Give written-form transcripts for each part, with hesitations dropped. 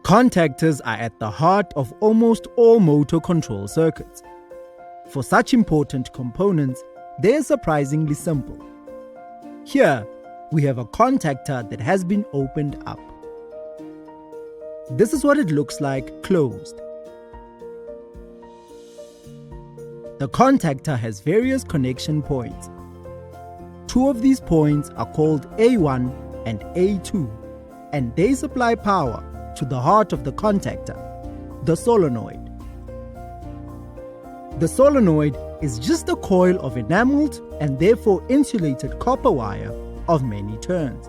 Contactors are at the heart of almost all motor control circuits. For such important components, they are surprisingly simple. Here, we have a contactor that has been opened up. This is what it looks like closed. The contactor has various connection points. Two of these points are called A1 and A2, and they supply power to the heart of the contactor, the solenoid. The solenoid is just a coil of enameled and therefore insulated copper wire of many turns.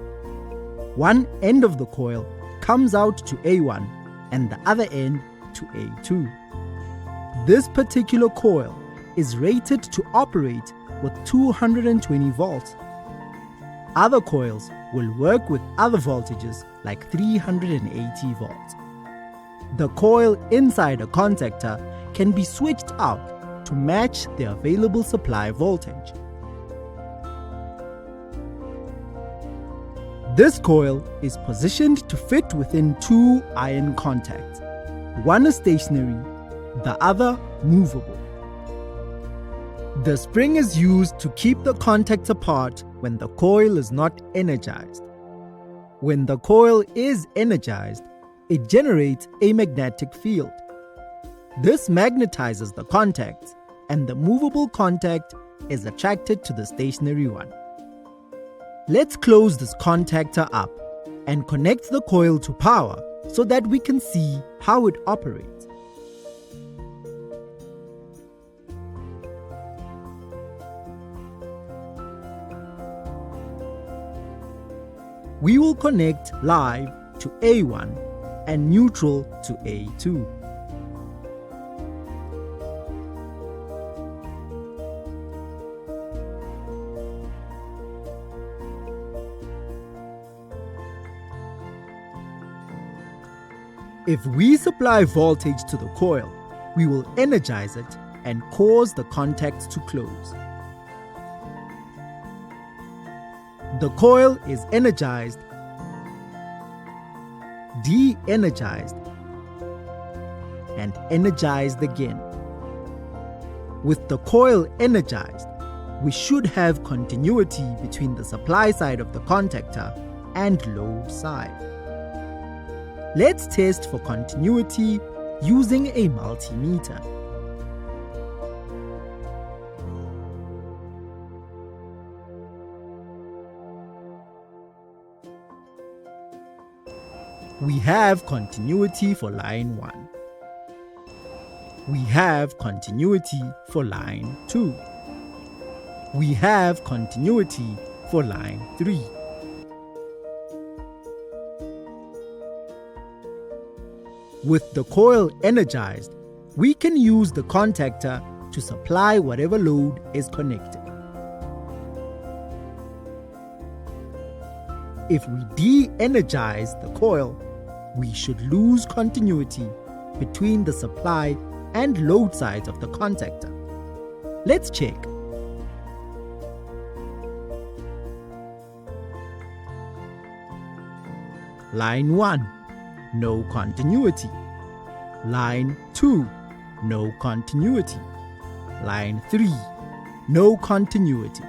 One end of the coil comes out to A1 and the other end to A2. This particular coil is rated to operate with 220 volts. Other coils will work with other voltages like 380 volts. The coil inside a contactor can be switched out to match the available supply voltage. This coil is positioned to fit within two iron contacts. One is stationary, the other movable. The spring is used to keep the contacts apart when the coil is not energized. When the coil is energized, it generates a magnetic field. This magnetizes the contacts, and the movable contact is attracted to the stationary one. Let's close this contactor up and connect the coil to power so that we can see how it operates. We will connect live to A1 and neutral to A2. If we supply voltage to the coil, we will energize it and cause the contacts to close. The coil is energized, de-energized, and energized again. With the coil energized, we should have continuity between the supply side of the contactor and load side. Let's test for continuity using a multimeter. We have continuity for line 1. We have continuity for line 2. We have continuity for line 3. With the coil energized, we can use the contactor to supply whatever load is connected. If we de-energize the coil, we should lose continuity between the supply and load sides of the contactor. Let's check. Line 1, no continuity. Line 2, no continuity. Line 3, no continuity.